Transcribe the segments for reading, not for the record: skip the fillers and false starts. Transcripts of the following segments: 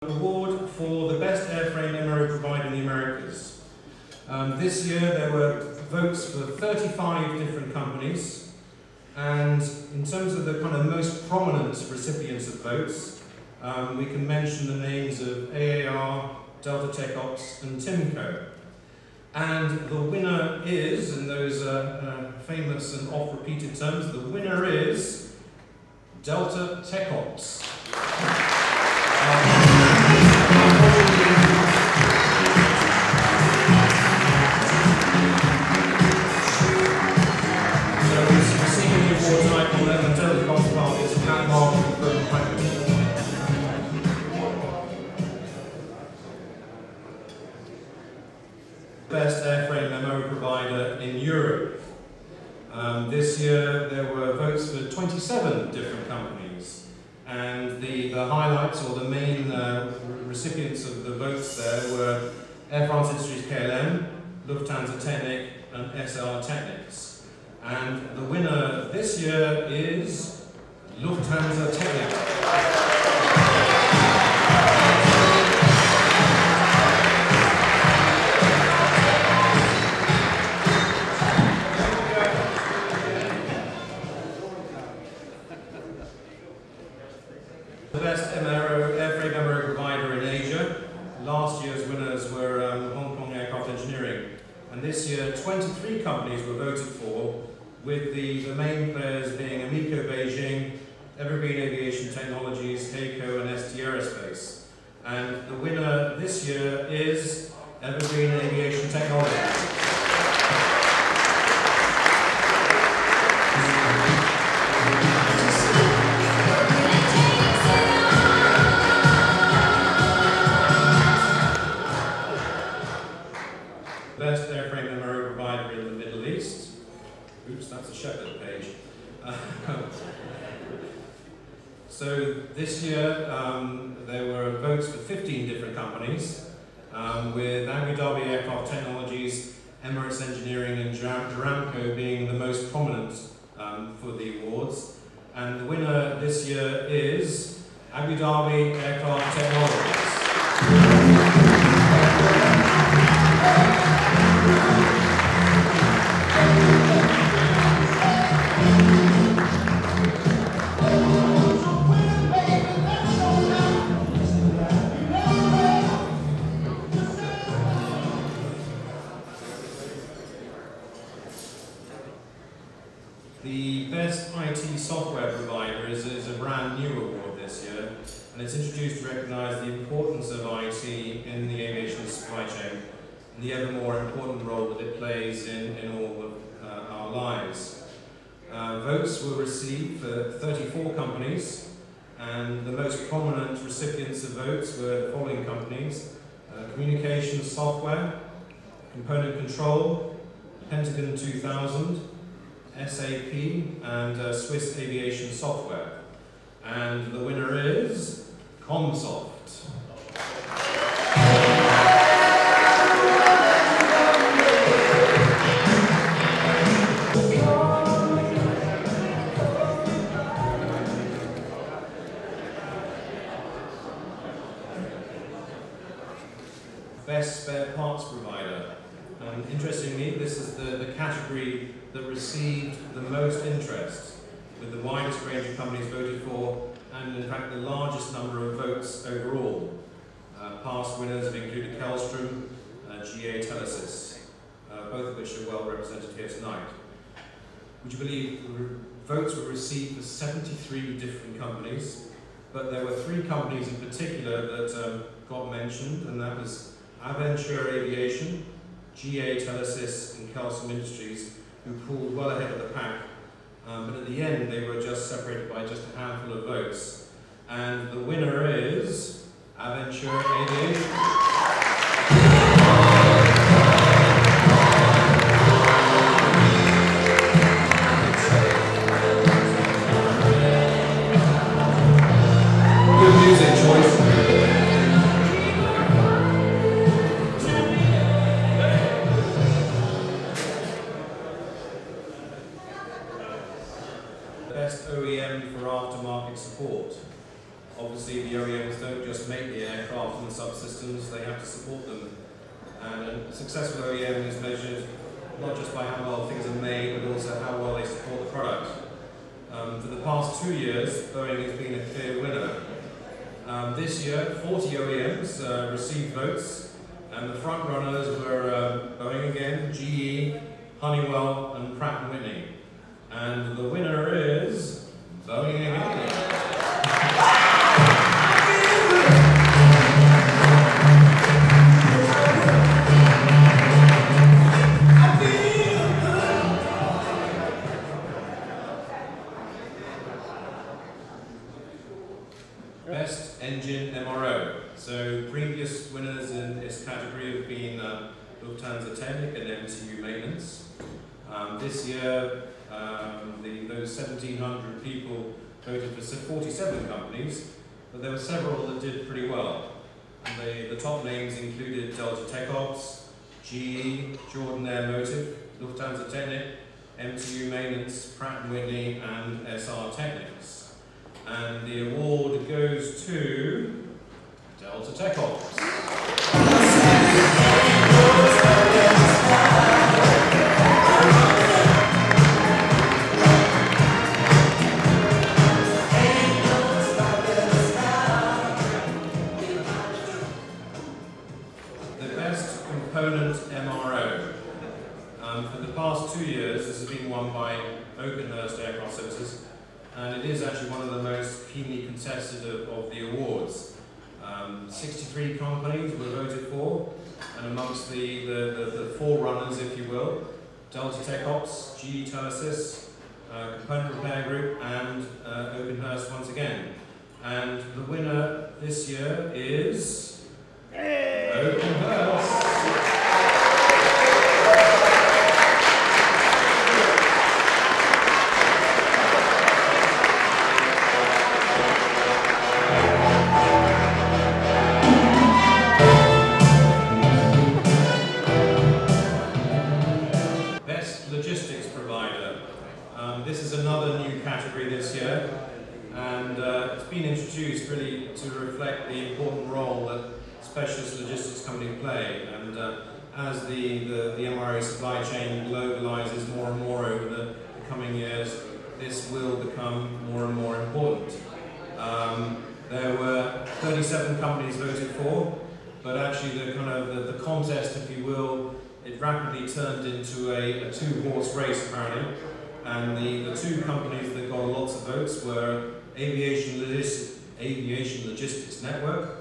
award for the best airframe MRO provider in the Americas. This year there were votes for 35 different companies, and in terms of the kind of most prominent recipients of votes, we can mention the names of AAR, Delta TechOps and TIMCO. And the winner is, in those famous and oft-repeated terms, the winner is Delta TechOps. So receiving the award tonight from them and Delta TechOps is Matt Martin from Frankfurt. Best airframe MRO provider in Europe. This year there were votes for 27 different companies, and the highlights or the main recipients of the votes there were Air France Industries KLM, Lufthansa Technik and SR Technics. And the winner this year is Lufthansa Technik. The best airframe MRO provider in Asia. Last year's winners were Hong Kong Aircraft Engineering, and this year 23 companies were voted for, with the main players being Amico Beijing, Evergreen Aviation Technologies, HAECO and ST Aerospace. And the winner this year is Evergreen Aviation Technologies. Best airframe MRO provider in the Middle East. Oops, that's a Shepherd page. So this year there were votes for 15 different companies, with Abu Dhabi Aircraft Technologies, Emirates Engineering and Aramco being the most prominent for the awards. And the winner this year is Abu Dhabi Aircraft Technologies. The best IT software provider is a brand new award this year, and it's introduced to recognise the importance of IT in the aviation supply chain and the ever more important role that it plays in all of our lives. Votes were received for 34 companies, and the most prominent recipients of votes were the following companies: Communications Software, Component Control, Pentagon 2000, SAP and Swiss Aviation Software. And the winner is Comsoft. Best spare parts provider. Interestingly, this is the category that received the most interest, with the widest range of companies voted for, and in fact the largest number of votes overall. Past winners have included Kellstrom, GA Telesis, both of which are well represented here tonight. Would you believe votes were received for 73 different companies, but there were 3 companies in particular that got mentioned, and that was Aventure Aviation, GA Telesis and Kellstrom Industries, who pulled well ahead of the pack, but at the end they were just separated by just a handful of votes. And the winner is Aventure Aviation. Good music choice. Best OEM for aftermarket support. obviously the OEMs don't just make the aircraft and the subsystems, they have to support them. And a successful OEM is measured not just by how well things are made, but also how well they support the product. For the past 2 years, Boeing has been a clear winner. This year, 40 OEMs received votes, and the front runners were Boeing again, GE, Honeywell, and Pratt & Whitney. And the winner is Boeing again. Best Engine MRO. So previous winners in this category have been Lufthansa Technik and MTU Maintenance. This year, those 1,700 people voted for 47 companies, but there were several that did pretty well. And the top names included Delta TechOps, GE, Jordan Airmotive, Lufthansa Technik, MTU Maintenance, Pratt & Whitney, and SR Technics. And the award goes to Delta TechOps. The best component MRO. For the past 2 years, this has been won by Oakenhurst Aircraft Services. And it is actually one of the most keenly contested of the awards. 63 companies were voted for, and amongst the forerunners, if you will, Delta TechOps, GE Telesis, Component Repair Group, and Oakenhurst once again. And the winner this year is Oakenhurst. Logistics provider. This is another new category this year, and it's been introduced really to reflect the important role that specialist logistics companies play. And as the MRO supply chain globalizes more and more over the coming years, this will become more and more important. There were 37 companies voted for, but actually the contest, if you will, it rapidly turned into a two-horse race, apparently. And the two companies that got lots of votes were Aviation Logistics Network,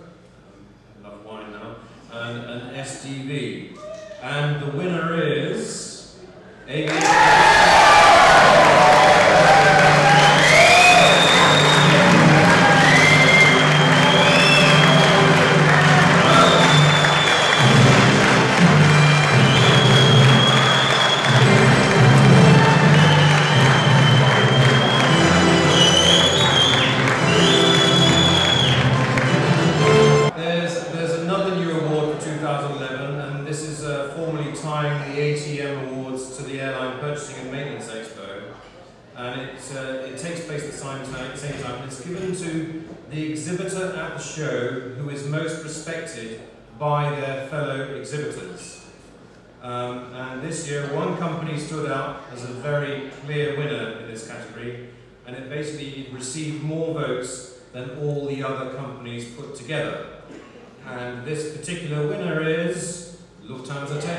enough wine now, and SDV. And the winner is Aviation tying the ATEM awards to the Airline Purchasing and Maintenance Expo, and it takes place at the same time. It's given to the exhibitor at the show who is most respected by their fellow exhibitors. And this year, one company stood out as a very clear winner in this category, and it basically received more votes than all the other companies put together. And this particular winner is Lufthansa Technik.